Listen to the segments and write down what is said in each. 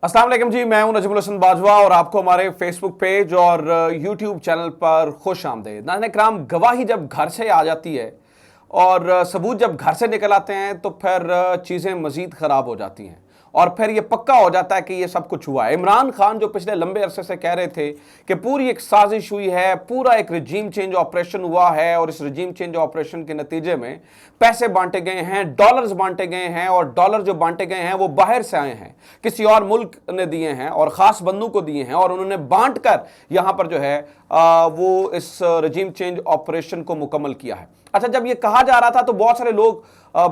अस्सलाम वालेकुम जी, मैं हूं नजमुल हसन बाजवा और आपको हमारे फेसबुक पेज और यूट्यूब चैनल पर खुश आमदीद। नाज़रीन किराम, गवाही जब घर से आ जाती है और सबूत जब घर से निकल आते हैं तो फिर चीज़ें मज़ीद ख़राब हो जाती हैं और फिर ये पक्का हो जाता है कि ये सब कुछ हुआ है। इमरान खान जो पिछले लंबे अरसे से कह रहे थे कि पूरी एक साजिश हुई है, पूरा एक रजीम चेंज ऑपरेशन हुआ है और इस रजीम चेंज ऑपरेशन के नतीजे में पैसे बांटे गए हैं, डॉलर्स बांटे गए हैं और डॉलर जो बांटे गए हैं वो बाहर से आए हैं, किसी और मुल्क ने दिए हैं और ख़ास बंदों को दिए हैं और उन्होंने बांट कर यहाँ पर जो है वो इस रजीम चेंज ऑपरेशन को मुकम्मल किया है। अच्छा, जब ये कहा जा रहा था तो बहुत सारे लोग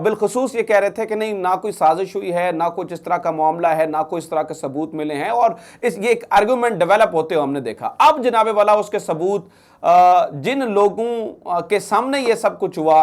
बिलखसूस ये कह रहे थे कि नहीं, ना कोई साजिश हुई है, ना कुछ इस तरह का मामला है, ना कोई इस तरह के सबूत मिले हैं और ये एक आर्गूमेंट डेवलप होते हुए हमने देखा। अब जनाबे वाला उसके सबूत जिन लोगों के सामने ये सब कुछ हुआ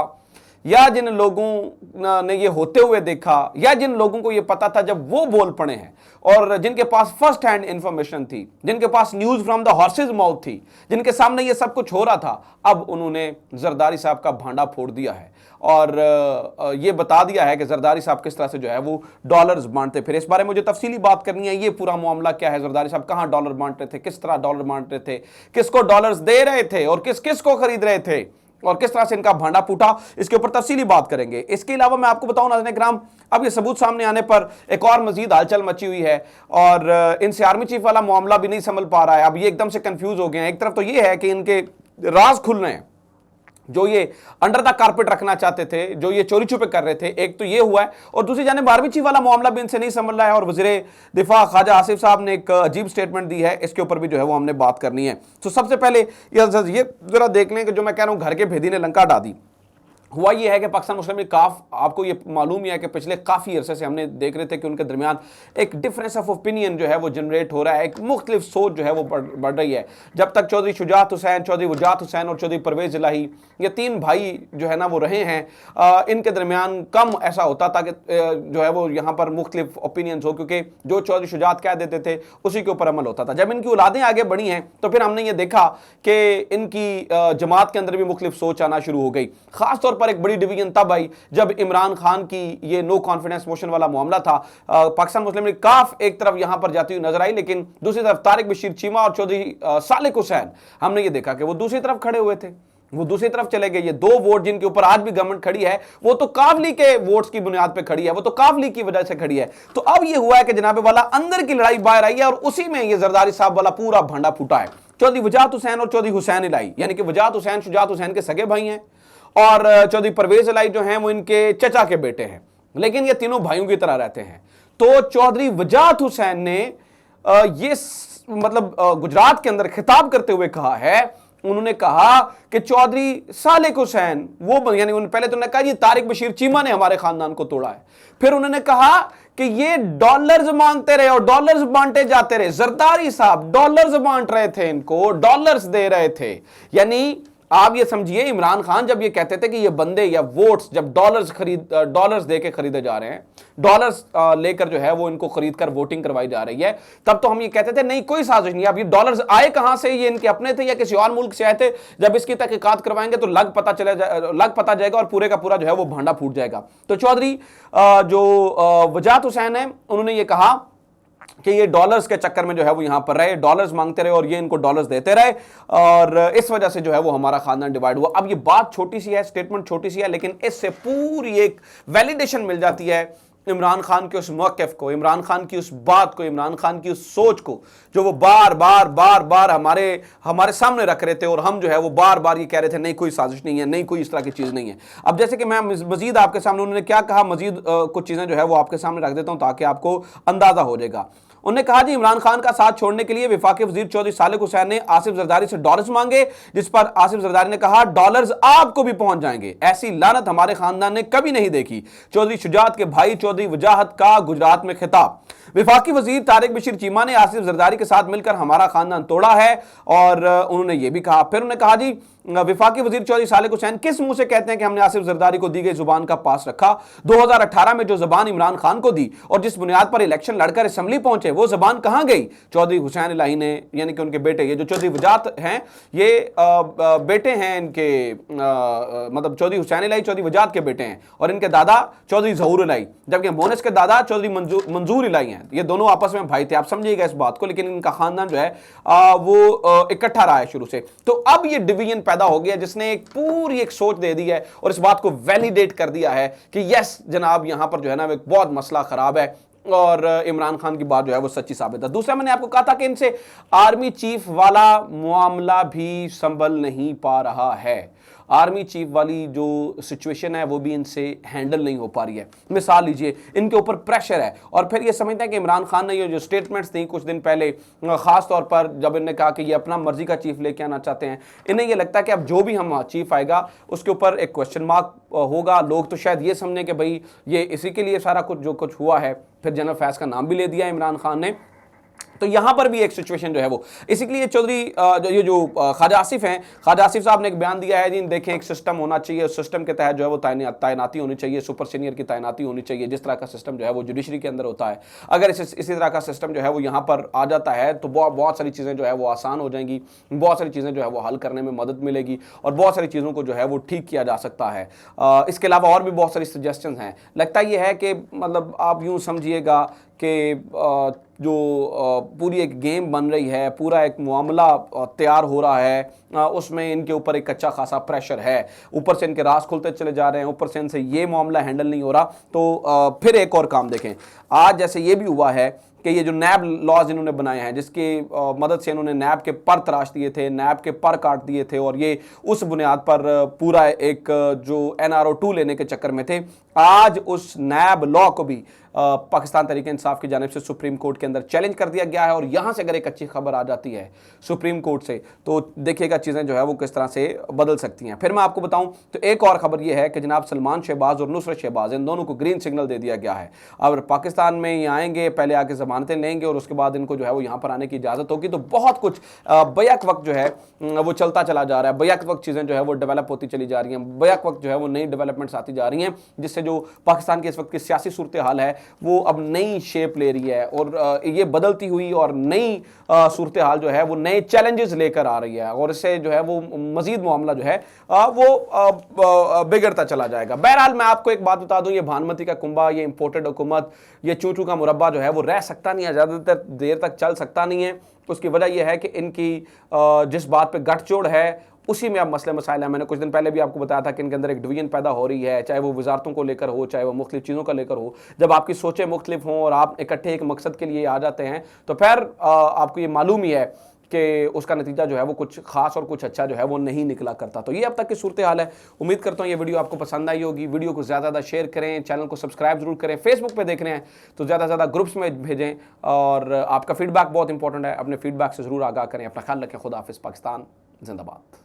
या जिन लोगों ने ये होते हुए देखा या जिन लोगों को ये पता था जब वो बोल पड़े हैं और जिनके पास फर्स्ट हैंड इंफॉर्मेशन थी, जिनके पास news from the horse's mouth थी, जिनके सामने ये सब कुछ हो रहा था, अब उन्होंने जरदारी साहब का भांडा फोड़ दिया है और ये बता दिया है कि जरदारी साहब किस तरह से जो है वो डॉलर्स बांटते फिर। इस बारे में मुझे तफसीली बात करनी है, ये पूरा मामला क्या है, जरदारी साहब कहाँ डॉलर बांट रहे थे, किस तरह डॉलर बांट रहे थे, किसको डॉलर्स दे रहे थे और किस किस को खरीद रहे थे और किस तरह से इनका भांडा फूटा, इसके ऊपर तफसीली बात करेंगे। इसके अलावा मैं आपको बताऊं नाज़रीन किराम, अब ये सबूत सामने आने पर एक और मजीद हलचल मची हुई है और इनसे आर्मी चीफ वाला मामला भी नहीं संभल पा रहा है। अब ये एकदम से कंफ्यूज हो गए हैं। एक तरफ तो ये है कि इनके राज खुल रहे हैं, जो ये अंडर द कारपेट रखना चाहते थे, जो ये चोरी छुपे कर रहे थे, एक तो ये हुआ है और दूसरी जाने आर्मी चीफ वाला मामला भी इनसे नहीं संभल रहा है और वज़ीर दिफा ख्वाजा आसिफ साहब ने एक अजीब स्टेटमेंट दी है, इसके ऊपर भी जो है वो हमने बात करनी है। तो सबसे पहले ये जरा देख लें कि जो मैं कह रहा हूं घर के भेदी ने लंका डाल दी। हुआ ये है कि पाकिस्तान मुस्लिम लीग काफ, आपको ये मालूम ही है कि पिछले काफ़ी अरसे से हमने देख रहे थे कि उनके दरमियान एक डिफरेंस ऑफ ओपिनियन जो है वो जनरेट हो रहा है, एक मुख्तलिफ सोच जो है वो बढ़ रही है। जब तक चौधरी शुजात हुसैन, चौधरी वजात हुसैन और चौधरी परवेज़ इलाही ये तीन भाई जो है ना वो रहे हैं, इनके दरमियान कम ऐसा होता था कि जो है वो यहाँ पर मुख्तलिफ ओपिनियंस हो, क्योंकि जो चौधरी शुजात कह देते थे उसी के ऊपर अमल होता था। जब इनकी औलादें आगे बढ़ी हैं तो फिर हमने ये देखा कि इनकी जमात के अंदर भी मुख्तलिफ सोच आना शुरू हो गई। खासतौर पर एक बड़ी डिवीजन तब आई जब इमरान खान की ये नो कॉन्फिडेंस मोशन वाला मामला था। पाकिस्तान मुस्लिम लीग काफ एक तरफ यहां पर जाती हुई नजर आई, लेकिन दूसरी तरफ तारिक बशीर चीमा और चौधरी सालिक हुसैन, हमने ये देखा कि वो दूसरी तरफ खड़े हुए थे, वो दूसरी तरफ चले गए। ये दो वोट जिनके ऊपर आज भी गवर्नमेंट खड़ी है वो तो काफ लीग के वोट्स की बुनियाद पे खड़ी है, वो तो काफ लीग की वजह से खड़ी है। तो अब ये हुआ है कि जनाबे वाला अंदर की लड़ाई बाहर आई है और उसी में ये जरदारी साहब वाला पूरा भांडा फूटा है। चौधरी वजात हुसैन और चौधरी हुसैन इलाही, यानी कि वजात हुसैन शुजात हुसैन के सगे भाई हैं और चौधरी परवेज इलाही जो हैं वो इनके चचा के बेटे हैं, लेकिन ये तीनों भाइयों की तरह रहते हैं। तो चौधरी वजात हुसैन ने ये मतलब गुजरात के अंदर खिताब करते हुए कहा है, उन्होंने कहा कि चौधरी सालिक हुसैन वो, यानी पहले तो उन्होंने कहा ये तारिक बशीर चीमा ने हमारे खानदान को तोड़ा है, फिर उन्होंने कहा कि ये डॉलर्स मांगते रहे और डॉलर्स बांटे जाते रहे, जरदारी साहब डॉलर्स बांट रहे थे, इनको डॉलर्स दे रहे थे। यानी आप ये समझिए, इमरान खान जब ये कहते थे कि ये बंदे या वोट्स जब डॉलर्स दे के खरीदे जा रहे हैं, डॉलर्स लेकर जो है वो इनको खरीद कर वोटिंग करवाई जा रही है, तब तो हम ये कहते थे नहीं कोई साजिश नहीं। अब ये डॉलर्स आए कहां से, ये इनके अपने थे या किसी और मुल्क से आए थे? जब इसकी तहकीकात करवाएंगे तो लग पता जाएगा और पूरे का पूरा जो है वो भांडा फूट जाएगा। तो चौधरी जो वजात हुसैन है उन्होंने ये कहा कि ये डॉलर्स के चक्कर में जो है वो यहां पर रहे, डॉलर्स मांगते रहे और ये इनको डॉलर्स देते रहे और इस वजह से जो है वो हमारा खानदान डिवाइड हुआ। अब ये बात छोटी सी है, स्टेटमेंट छोटी सी है, लेकिन इससे पूरी एक वैलिडेशन मिल जाती है इमरान खान के उस मौक़िफ़ को, इमरान खान की उस बात को, इमरान खान की उस सोच को जो वो बार बार हमारे सामने रख रहे थे और हम जो है वो बार बार ये कह रहे थे नहीं कोई साजिश नहीं है, नहीं कोई इस तरह की चीज़ नहीं है। अब जैसे कि मैं मजीद आपके सामने उन्होंने क्या कहा, मजीद कुछ चीज़ें जो है वो आपके सामने रख देता हूँ ताकि आपको अंदाज़ा हो जाएगा। उन्होंने कहा जी इमरान खान का साथ छोड़ने के लिए वफाकी वजीर चौधरी सालिक हुसैन ने आसिफ जरदारी से डॉलर्स मांगे, जिस पर आसिफ जरदारी ने कहा डॉलर्स आपको भी पहुंच जाएंगे, ऐसी लानत हमारे खानदान ने कभी नहीं देखी। चौधरी शुजात के भाई चौधरी वजाहत का गुजरात में खिताब। वफाकी वजीर तारिक बशीर चीमा ने आसिफ जरदारी के साथ मिलकर हमारा खानदान तोड़ा है और उन्होंने ये भी कहा। फिर उन्होंने कहा जी वफाकी वजीर चौधरी सालिक हुसैन किस मुंह से कहते हैं कि हमने आसिफ जरदारी को दी गई जुबान का पास रखा? 2018 में जो जबान इमरान खान को दी और जिस बुनियाद पर इलेक्शन लड़कर असेंबली पहुंचे वो जबान कहां गई? चौधरी हुसैन इलाही ने, यानी कि उनके बेटे, ये जो चौधरी वजात हैं ये बेटे हैं इनके, मतलब चौधरी हुसैन इलाही चौधरी वजात के बेटे हैं और इनके दादा चौधरी जहूर इलाही, जबकि मोनस के दादा चौधरी मंजूर इलाही हैं। हैं, ये दोनों आपस में भाई थे, आप समझिएगा इस बात को, लेकिन इनका खानदान जो है वो इकट्ठा रहा है शुरू से। तो अब ये डिवीजन पैदा हो गया जिसने एक पूरी एक सोच दे दी है और इस बात को वैलिडेट कर दिया है कि यस जनाब यहां पर जो है ना एक बहुत मसला खराब है और इमरान खान की बात जो है वो सच्ची साबित है। दूसरा, मैंने आपको कहा था कि इनसे आर्मी चीफ वाला मामला भी संभल नहीं पा रहा है, आर्मी चीफ वाली जो सिचुएशन है वो भी इनसे हैंडल नहीं हो पा रही है। मिसाल लीजिए, इनके ऊपर प्रेशर है और फिर ये समझते हैं कि इमरान खान ने ये जो स्टेटमेंट्स दी कुछ दिन पहले, खास तौर पर जब इन्होंने कहा कि ये अपना मर्जी का चीफ लेके आना चाहते हैं, इन्हें ये लगता है कि अब जो भी हम चीफ आएगा उसके ऊपर एक क्वेश्चन मार्क होगा। लोग तो शायद ये समझें कि भाई ये इसी के लिए सारा कुछ जो कुछ हुआ है, फिर जनरल फैज का नाम भी ले दिया इमरान खान ने। तो यहां पर भी एक सिचुएशन जो है वो, इसीलिए चौधरी ये जो ख्वाजा आसिफ हैं, ख्वाजा आसिफ साहब ने एक बयान दिया है जी, देखें एक सिस्टम होना चाहिए, उस सिस्टम के तहत जो है वो तैनाती होनी चाहिए, सुपर सीनियर की तैनाती होनी चाहिए, जिस तरह का सिस्टम जो है वो जुडिशरी के अंदर होता है। अगर इसी तरह का सिस्टम जो है वो यहाँ पर आ जाता है तो बहुत सारी चीज़ें जो है वो आसान हो जाएंगी, बहुत सारी चीज़ें जो है वो हल करने में मदद मिलेगी और बहुत सारी चीज़ों को जो है वो ठीक किया जा सकता है। इसके अलावा और भी बहुत सारी सजेशंस हैं। लगता ये है कि मतलब आप यूँ समझिएगा कि जो पूरी एक गेम बन रही है, पूरा एक मामला तैयार हो रहा है, उसमें इनके ऊपर एक अच्छा खासा प्रेशर है, ऊपर से इनके राज खुलते चले जा रहे हैं, ऊपर से इनसे ये मामला हैंडल नहीं हो रहा। तो फिर एक और काम देखें, आज जैसे ये भी हुआ है कि ये जो नैब लॉज इन्होंने बनाए हैं जिसकी मदद से इन्होंने नैब के पर तराश दिए थे, नैब के पर काट दिए थे और ये उस बुनियाद पर पूरा एक जो NRO 2 लेने के चक्कर में थे, आज उस नैब लॉ को भी पाकिस्तान तहरीक इंसाफ की जानिब से सुप्रीम कोर्ट के अंदर चैलेंज कर दिया गया है। और यहां से अगर एक अच्छी खबर आ जाती है सुप्रीम कोर्ट से तो देखिएगा चीज़ें जो है वो किस तरह से बदल सकती हैं। फिर मैं आपको बताऊं तो एक और खबर यह है कि जनाब सलमान शहबाज और नुसरत शहबाज, इन दोनों को ग्रीन सिग्नल दे दिया गया है। अब पाकिस्तान में ये आएंगे, पहले आके जमानतें लेंगे और उसके बाद इनको जो है वो यहाँ पर आने की इजाज़त होगी। तो बहुत कुछ बैक वक्त जो है वो चलता चला जा रहा है, बैक वक्त चीज़ें जो है वो डेवलप होती चली जा रही हैं, बैक वक्त जो है वो नई डेवलपमेंट्स आती जा रही हैं, जिससे जो पाकिस्तान की इस वक्त की सियासी सूरत हाल है वो अब नई शेप ले रही है और ये बदलती हुई और नई सूरत हाल जो है वो नए चैलेंजेस लेकर आ रही है और इससे जो है वो मजीद मामला जो है वो बिगड़ता चला जाएगा। बहरहाल मैं आपको एक बात बता दूं, ये भानुमती का कुंबा, ये इंपोर्टेड हुकूमत, ये चूचू का मुरब्बा जो है वो रह सकता नहीं है, ज़्यादा देर तक चल सकता नहीं है। उसकी वजह यह है कि इनकी जिस बात पे गठजोड़ है उसी में अब मसले मसाइल हैं। मैंने कुछ दिन पहले भी आपको बताया था कि इनके अंदर एक डिवीजन पैदा हो रही है, चाहे वो वजारतों को लेकर हो, चाहे वो मुख्तलिफ चीज़ों को लेकर हो। जब आपकी सोचें मुख्तलिफ हों और आप इकट्ठे एक मकसद के लिए आ जाते हैं तो फिर आपको ये मालूम ही है कि उसका नतीजा जो है वो कुछ खास और कुछ अच्छा जो है वो नहीं निकला करता। तो ये अब तक की सूरत हाल है। उम्मीद करता हूँ ये वीडियो आपको पसंद आई होगी। वीडियो को ज़्यादा ज़्यादा शेयर करें, चैनल को सब्सक्राइब जरूर करें, फेसबुक पे देख रहे हैं तो ज़्यादा से ज़्यादा ग्रुप्स में भेजें और आपका फीडबैक बहुत इंपॉर्टेंट है। अपने फीडबैक से ज़रूर आगाह करें। अपना ख्याल रखें। खुदा हाफिज़। पाकिस्तान जिंदाबाद।